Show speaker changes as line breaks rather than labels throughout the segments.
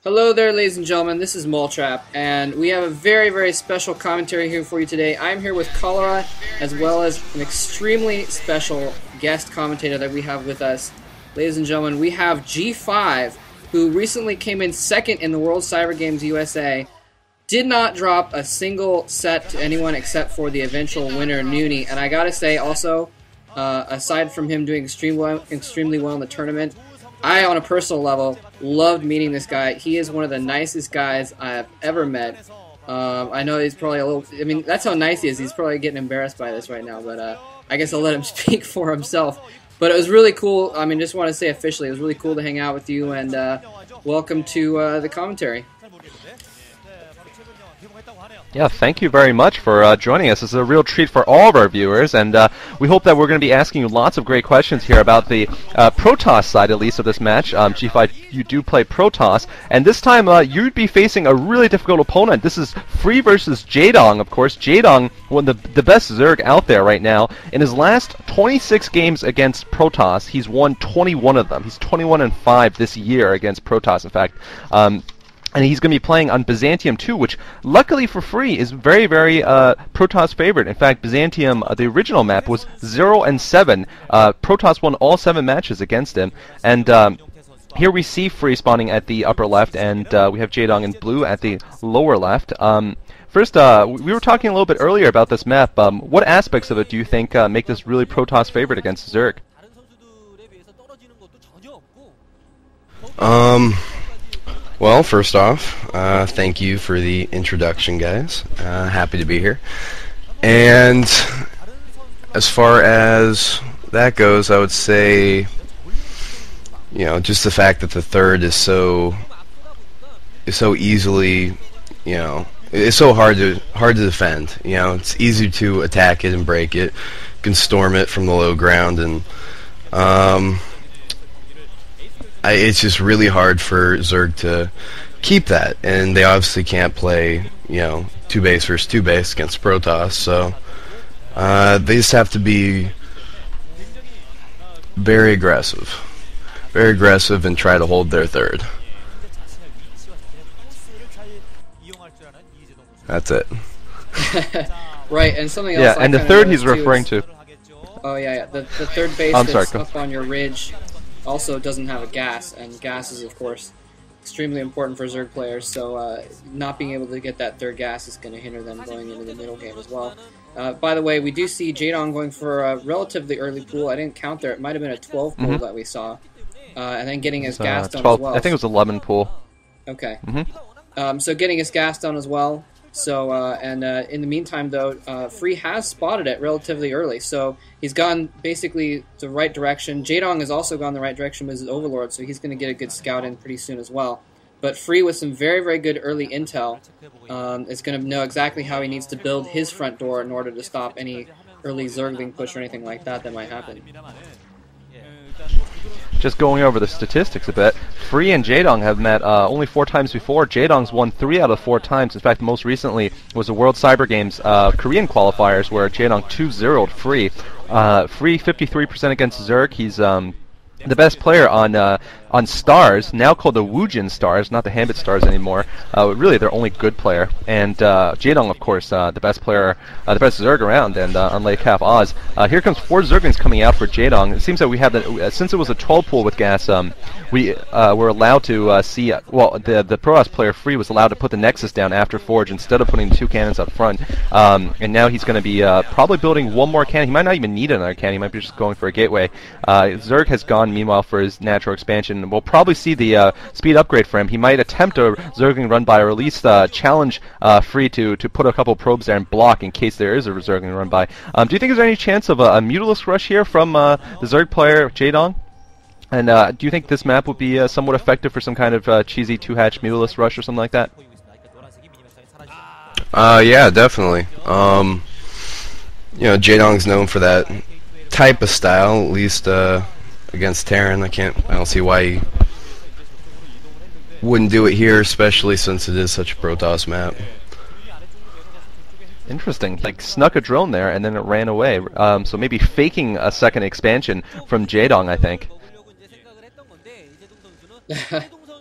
Hello there, ladies and gentlemen. This is Moletrap, and we have a very special commentary here for you today. I'm here with Cholera, as well as an extremely special guest commentator that we have with us. Ladies and gentlemen, we have G5, who recently came in second in the World Cyber Games USA, did not drop a single set to anyone except for the eventual winner, Nooney. And I gotta say, also, aside from him doing extremely well in the tournament, I, on a personal level, loved meeting this guy. He is one of the nicest guys I have ever met. I know he's probably a little... I mean, that's how nice he is. He's probably getting embarrassed by this right now, but I guess I'll let him speak for himself. But it was really cool. I mean, just want to say officially, it was really cool to hang out with you, and welcome to the commentary.
Yeah, thank you very much for joining us. This is a real treat for all of our viewers, and we hope that we're going to be asking you lots of great questions here about the Protoss side, at least, of this match. G5, you do play Protoss, and this time you'd be facing a really difficult opponent. This is Free versus Jaedong, of course. Jaedong, one of the best Zerg out there right now. In his last 26 games against Protoss, he's won 21 of them. He's 21-5 this year against Protoss, in fact. And he's going to be playing on Byzantium II, which, luckily for Free, is very Protoss favorite. In fact, Byzantium, the original map, was 0-7. Protoss won all 7 matches against him. And here we see Free spawning at the upper left, and we have Jaedong in blue at the lower left. First, we were talking a little bit earlier about this map. What aspects of it do you think make this really Protoss favorite against Zerg?
Well, first off, thank you for the introduction, guys. Happy to be here. And as far as that goes, I would say, you know, just the fact that the third is so easily, you know, it's so hard to defend. You know, it's easy to attack it and break it. You can storm it from the low ground, and it's just really hard for Zerg to keep that, and they obviously can't play, you know, 2 base versus 2 base against Protoss, so they just have to be very aggressive and try to hold their third. That's it.
Right, and something else.
Yeah, and the third he's referring to.
Oh yeah. The third base that's up on your ridge also doesn't have a gas, and gas is, of course, extremely important for Zerg players, so not being able to get that third gas is going to hinder them going into the middle game as well. By the way, we do see Jaedong going for a relatively early pool. I didn't count there. It might have been a 12 pool that we saw. And then getting his gas done
12,
as well.
I think it was 11 pool.
Okay. So getting his gas done as well. So, in the meantime, though, Free has spotted it relatively early, so he's gone basically the right direction. Jaedong has also gone the right direction with his Overlord, so he's going to get a good scout in pretty soon as well. But Free, with some very good early intel, is going to know exactly how he needs to build his front door in order to stop any early Zergling push or anything like that that might happen.
Just going over the statistics a bit, Free and Jaedong have met only 4 times before. Jaedong's won 3 out of 4 times. In fact, most recently was the World Cyber Games Korean qualifiers, where Jaedong 2-0'd Free. Free 53% against Zerg. He's the best player on Stars, now called the Woojin Stars, not the Hambit Stars anymore. Really, their only good player. And Jaedong, of course, the best player, the best Zerg around, and on Lake Half Oz. Here comes 4 Zerglings coming out for Jaedong. It seems that we have since it was a 12 pool with gas, we were allowed to see, well, the Protoss player Free was allowed to put the Nexus down after Forge instead of putting 2 cannons up front. And now he's going to be probably building 1 more cannon. He might not even need another cannon. He might be just going for a gateway. Zerg has gone, meanwhile, for his natural expansion. We'll probably see the speed upgrade for him. He might attempt a Zergling run by, or at least challenge Free to put a couple probes there and block in case there is a Zergling run by. Do you think there's any chance of a Mutalisk rush here from the Zerg player Jaedong? And do you think this map would be somewhat effective for some kind of cheesy 2-hatch Mutalisk rush or something like that?
Yeah, definitely. You know, Jaedong's known for that type of style, at least against Terran. I don't see why he wouldn't do it here, especially since it is such a Protoss map.
Interesting. Like, snuck a drone there and then it ran away. So maybe faking a second expansion from Jaedong, I think.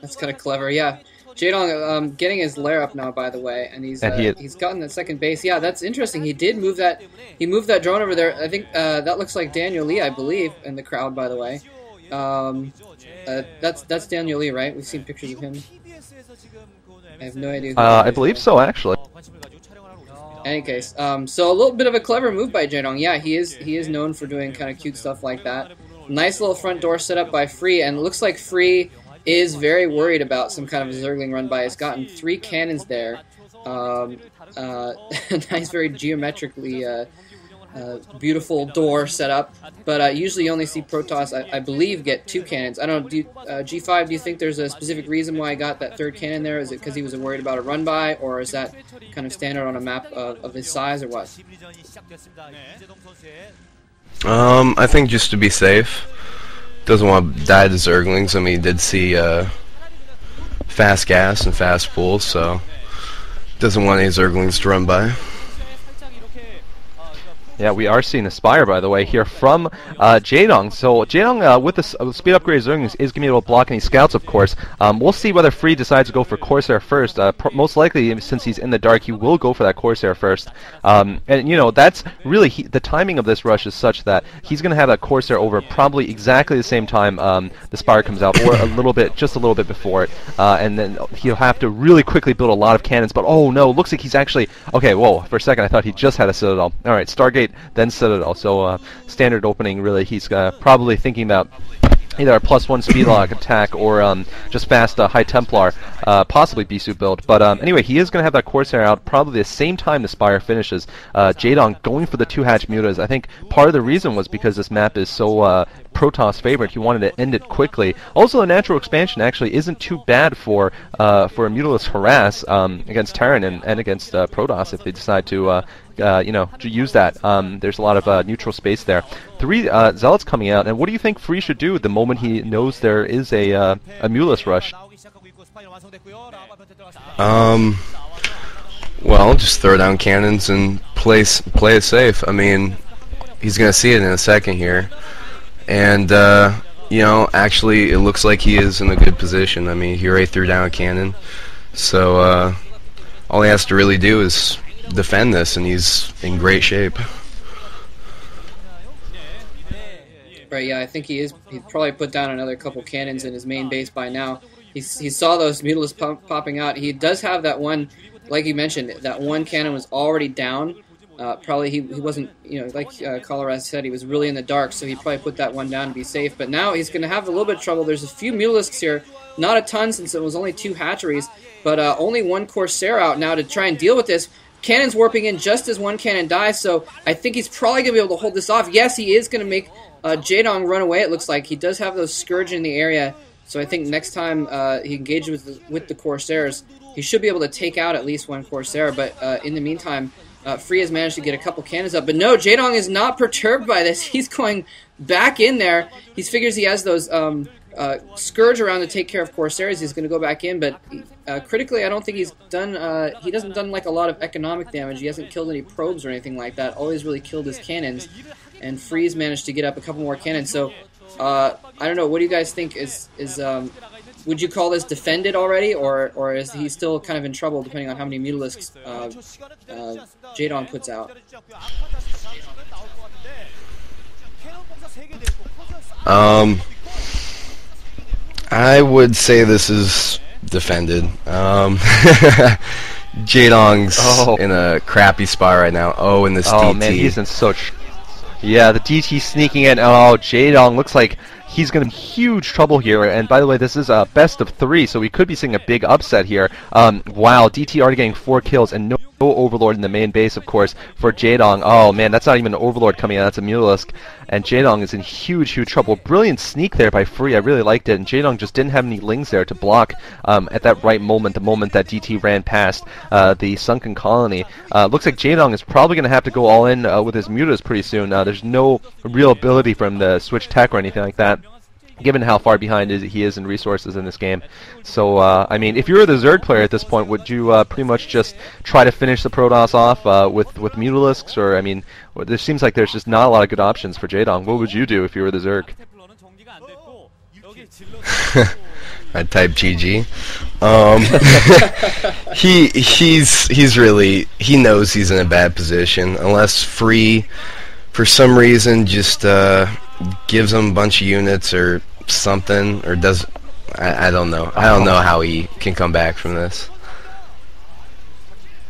That's kind of clever, yeah. Jaedong getting his lair up now, by the way, and he's gotten that second base. Yeah, that's interesting. He did move that. He moved that drone over there. I think that looks like Daniel Lee, I believe, in the crowd, by the way. That's Daniel Lee, right? We've seen pictures of him. I have no idea.
I believe so, actually.
In any case, so a little bit of a clever move by Jaedong. Yeah, he is known for doing kind of cute stuff like that. Nice little front door set up by Free, and it looks like Free is very worried about some kind of a Zergling run by. He's gotten 3 cannons there. Nice, very geometrically beautiful door set up. But usually you only see Protoss, I believe, get 2 cannons. I don't know, G5, do you think there's a specific reason why I got that 3rd cannon there? Is it because he was worried about a run by, or is that kind of standard on a map of his size, or what?
I think just to be safe. Doesn't want to die to Zerglings. I mean, he did see fast gas and fast pulls, so doesn't want any Zerglings to run by.
Yeah, we are seeing a Spire, by the way, here from Jaedong. So Jaedong, with the speed upgrade Zerglings, is going to be able to block any scouts, of course. We'll see whether Free decides to go for Corsair first. Most likely, since he's in the dark, he will go for that Corsair first. And, you know, that's really, the timing of this rush is such that he's going to have that Corsair over probably exactly the same time the Spire comes out, or a little bit, just a little bit before it. And then he'll have to really quickly build a lot of cannons. But, oh no, looks like he's actually, okay, whoa, for a second I thought he just had a Citadel. Alright, Stargate, then Citadel. So standard opening, really. He's probably thinking about either a +1 speed lock attack or just fast High Templar, possibly Bisu build. But anyway, he is going to have that Corsair out probably the same time the Spire finishes. Jaedong going for the 2-hatch mutas. I think part of the reason was because this map is so Protoss favorite. He wanted to end it quickly. Also, the natural expansion actually isn't too bad for a Mutalisk harass against Terran and against Protoss if they decide to you know, to use that. There's a lot of neutral space there. 3 Zealots coming out, and what do you think Free should do the moment he knows there is a Mutalisk rush?
Well, just throw down cannons and play it safe. I mean, he's going to see it in a second here. And, you know, actually, it looks like he is in a good position. I mean, he already threw down a cannon. So, all he has to really do is defend this, and he's in great shape.
Right, yeah, I think he is. He'd probably put down another couple cannons in his main base by now. He saw those Mutalisks popping out. He does have that one, like you mentioned, that one cannon was already down. Probably he wasn't, you know, like Cholera said, he was really in the dark, so he probably put that one down to be safe. But now he's going to have a little bit of trouble. There's a few Mutalisks here, not a ton since it was only 2 hatcheries, but only 1 Corsair out now to try and deal with this. Cannon's warping in just as 1 cannon dies, so I think he's probably going to be able to hold this off. Yes, he is going to make Jaedong run away, it looks like. He does have those Scourge in the area, so I think next time he engages with the Corsairs, he should be able to take out at least 1 Corsair, but in the meantime, Free has managed to get a couple cannons up. But no, Jaedong is not perturbed by this. He's going back in there. He figures he has those Scourge around to take care of Corsairs. He's going to go back in, but critically, I don't think he's done. He doesn't done like a lot of economic damage. He hasn't killed any probes or anything like that. Always really killed his cannons, and Free's managed to get up a couple more cannons. So I don't know. What do you guys think? Would you call this defended already, or is he still kind of in trouble depending on how many Mutalisks Jaedong puts out?
I would say this is defended. Jaedong's in a crappy spot right now. Oh, in this DT.
Oh man, he's in such... Yeah, the DT sneaking in. Oh, Jaedong looks like he's going to be in huge trouble here. And by the way, this is a best of 3, so we could be seeing a big upset here. Wow, DT already getting 4 kills and no Overlord in the main base, of course, for Jaedong. Oh man, that's not even an Overlord coming out, that's a Mutalisk. And Jaedong is in huge, huge trouble. Brilliant sneak there by Free, I really liked it. And Jaedong just didn't have any lings there to block at that right moment, the moment that DT ran past the sunken colony. Looks like Jaedong is probably going to have to go all in with his mutas pretty soon. There's no real ability for him to switch tech or anything like that, given how far behind he is in resources in this game. So, I mean, if you were the Zerg player at this point, would you pretty much just try to finish the Protoss off with Mutalisks? Or, I mean, there seems like there's just not a lot of good options for Jaedong. What would you do if you were the Zerg?
I'd type GG. He knows he's in a bad position unless Free, for some reason, just gives him a bunch of units or something, or does. I don't know. I don't know how he can come back from this.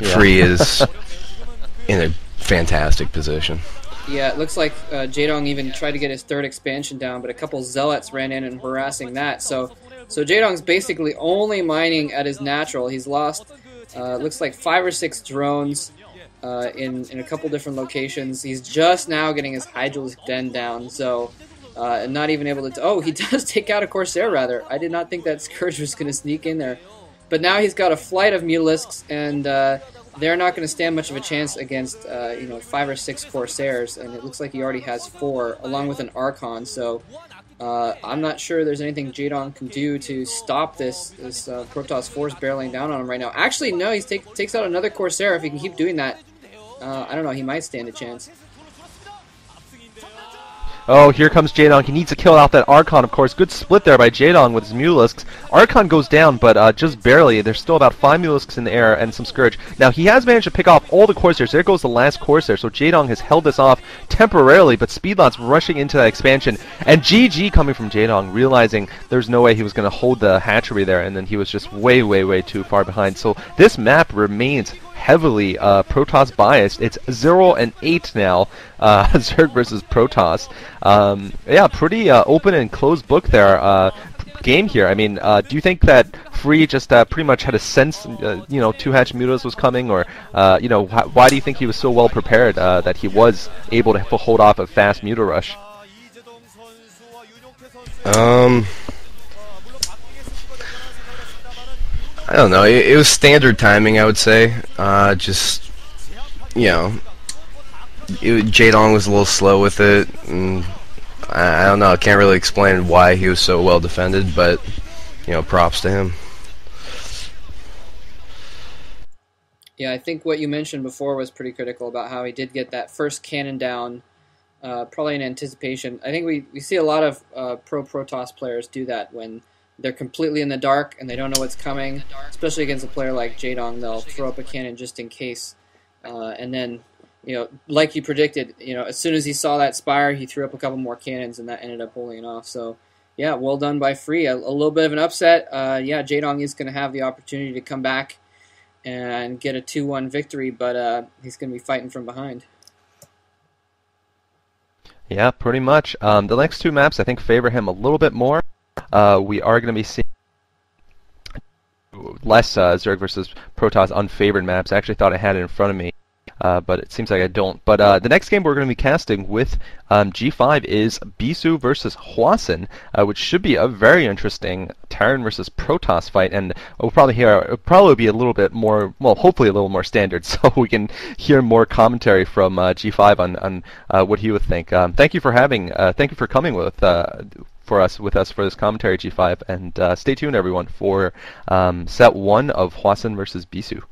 Yeah.
Free is in a fantastic position.
Yeah, it looks like Jaedong even tried to get his third expansion down, but a couple zealots ran in and harassing that. So Jaedong's basically only mining at his natural. He's lost, looks like 5 or 6 drones in a couple different locations. He's just now getting his Hydralisk Den down, so and not even able to... Oh, he does take out a Corsair, rather. I did not think that Scourge was going to sneak in there. But now he's got a flight of Mulisks, and they're not going to stand much of a chance against 5 or 6 Corsairs, and it looks like he already has 4, along with an Archon, so I'm not sure there's anything Jaedong can do to stop this Protoss force barreling down on him right now. Actually, no, he takes out another Corsair. If he can keep doing that, I don't know, he might stand a chance.
Oh, here comes Jaedong. He needs to kill out that Archon, of course. Good split there by Jaedong with his Mulisks. Archon goes down, but just barely. There's still about 5 Mulisks in the air and some Scourge. Now, he has managed to pick off all the Corsairs. There goes the last Corsair. So Jaedong has held this off temporarily, but Speedlot's rushing into that expansion. And GG coming from Jaedong, realizing there's no way he was going to hold the hatchery there, and then he was just way, way, way too far behind. So this map remains heavily Protoss biased. It's 0 and 8 now, Zerg versus Protoss. Yeah, pretty open and closed book there. Game here. I mean, do you think that Free just pretty much had a sense, 2-hatch Mutas was coming, or why do you think he was so well prepared that he was able to hold off a fast Muta rush?
I don't know. It was standard timing, I would say. Jaedong was a little slow with it, and I don't know. I can't really explain why he was so well defended, but props to him.
Yeah, I think what you mentioned before was pretty critical about how he did get that first cannon down, probably in anticipation. I think we see a lot of pro Protoss players do that when they're completely in the dark and they don't know what's coming, especially against a player like Jaedong. They'll throw up a cannon just in case, and then, like you predicted, as soon as he saw that spire, he threw up a couple more cannons, and that ended up holding it off. So, yeah, well done by Free. A little bit of an upset. Yeah, Jaedong is going to have the opportunity to come back and get a 2-1 victory, but he's going to be fighting from behind.
Yeah, pretty much. The next 2 maps, I think, favor him a little bit more. We are going to be seeing less Zerg versus Protoss unfavored maps. I actually thought I had it in front of me, but it seems like I don't. But the next game we're going to be casting with G5 is Bisu versus Hwasun, which should be a very interesting Terran versus Protoss fight, and we'll probably be a little bit more, well, hopefully a little more standard, so we can hear more commentary from G5 on what he would think. Thank you for coming with us for this commentary, G5, and stay tuned, everyone, for set 1 of Hwasun versus Bisu.